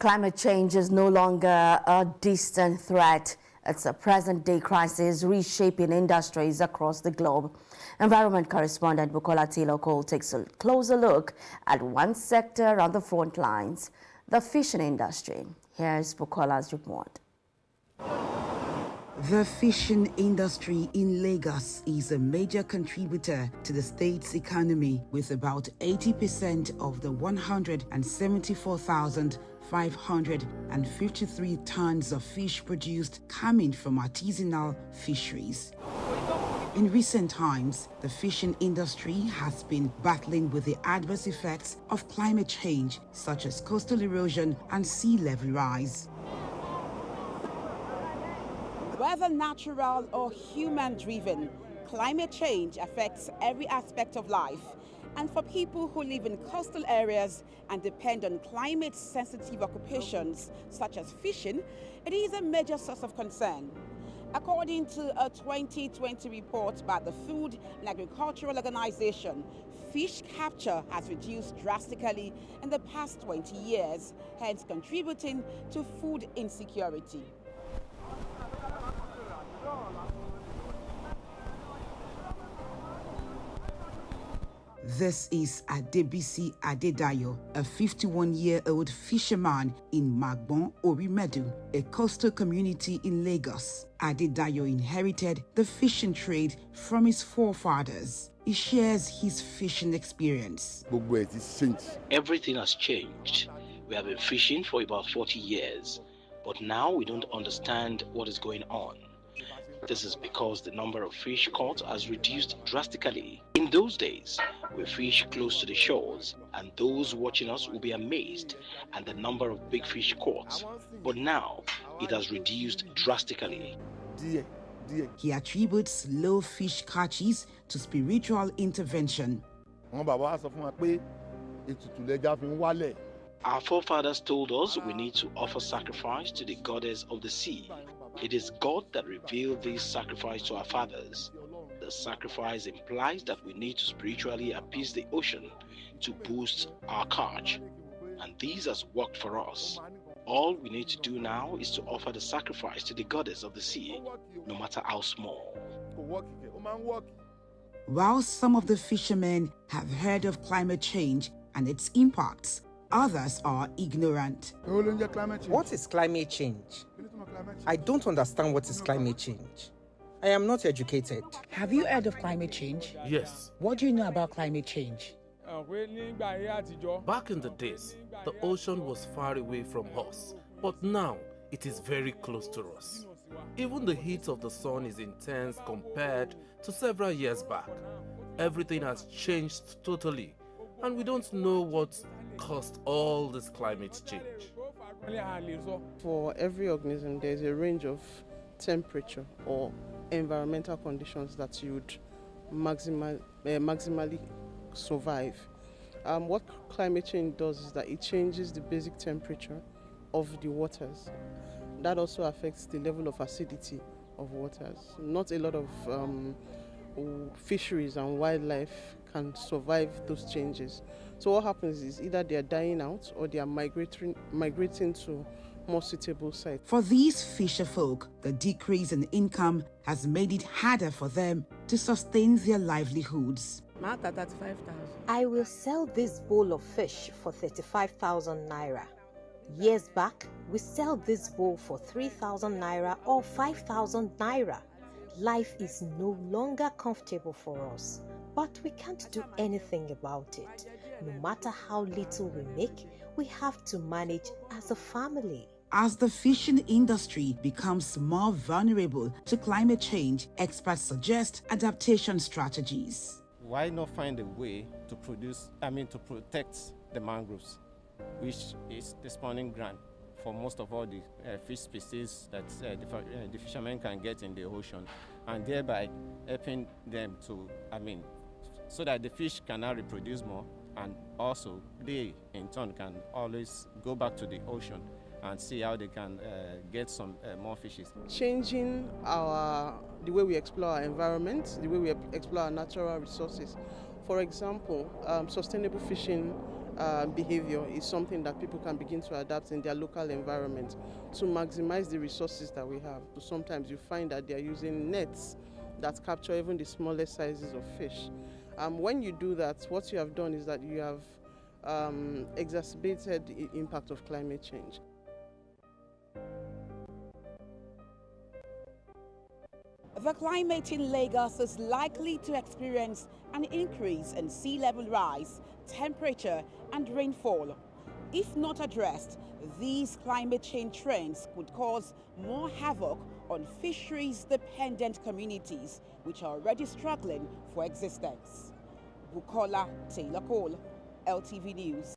Climate change is no longer a distant threat. It's a present-day crisis reshaping industries across the globe. Environment correspondent Bukola Taylor Cole takes a closer look at one sector on the front lines, the fishing industry. Here's Bukola's report. The fishing industry in Lagos is a major contributor to the state's economy, with about 80% of the 174,553 tons of fish produced coming from artisanal fisheries. In recent times, the fishing industry has been battling with the adverse effects of climate change, such as coastal erosion and sea level rise. Whether natural or human-driven, climate change affects every aspect of life. And for people who live in coastal areas and depend on climate-sensitive occupations, such as fishing, it is a major source of concern. According to a 2020 report by the Food and Agricultural Organization, fish capture has reduced drastically in the past 20 years, hence contributing to food insecurity. This is Adebisi Adedayo, a 51-year-old fisherman in Magbon, Orimedu, a coastal community in Lagos. Adedayo inherited the fishing trade from his forefathers. He shares his fishing experience. Everything has changed. We have been fishing for about 40 years, but now we don't understand what is going on. This is because the number of fish caught has reduced drastically. In those days, we fish close to the shores, and those watching us will be amazed at the number of big fish caught. But now, it has reduced drastically. He attributes low fish catches to spiritual intervention. Our forefathers told us we need to offer sacrifice to the goddess of the sea. It is God that revealed this sacrifice to our fathers. The sacrifice implies that we need to spiritually appease the ocean to boost our catch, and this has worked for us. All we need to do now is to offer the sacrifice to the goddess of the sea, no matter how small. While some of the fishermen have heard of climate change and its impacts, others are ignorant. What is climate change? I don't understand what is climate change. I am not educated. Have you heard of climate change? Yes. What do you know about climate change? Back in the days, the ocean was far away from us, but now it is very close to us. Even the heat of the sun is intense compared to several years back. Everything has changed totally, and we don't know what caused all this climate change. For every organism, there is a range of temperature or environmental conditions that you would maximally survive. What climate change does is that it changes the basic temperature of the waters. That also affects the level of acidity of waters. Not a lot of fisheries and wildlife can survive those changes. So what happens is either they are dying out or they are migrating to more suitable sites. For these fisher folk, the decrease in income has made it harder for them to sustain their livelihoods. I will sell this bowl of fish for 35,000 naira. Years back, we sell this bowl for 3,000 naira or 5,000 naira. Life is no longer comfortable for us, but we can't do anything about it. No matter how little we make, we have to manage as a family. As the fishing industry becomes more vulnerable to climate change, experts suggest adaptation strategies. Why not find a way to protect the mangroves, which is the spawning ground for most of all the fish species that the fishermen can get in the ocean, and thereby helping them to, so that the fish can now reproduce more, and also they in turn can always go back to the ocean and see how they can get some more fishes. Changing the way we explore our environment, the way we explore our natural resources. For example, sustainable fishing behavior is something that people can begin to adapt in their local environment to maximize the resources that we have. So sometimes you find that they are using nets that capture even the smallest sizes of fish. When you do that, what you have done is that you have exacerbated the impact of climate change. The climate in Lagos is likely to experience an increase in sea level rise, temperature and rainfall. If not addressed, these climate change trends could cause more havoc on fisheries-dependent communities, which are already struggling for existence. Bukola Taylor Cole, LTV News.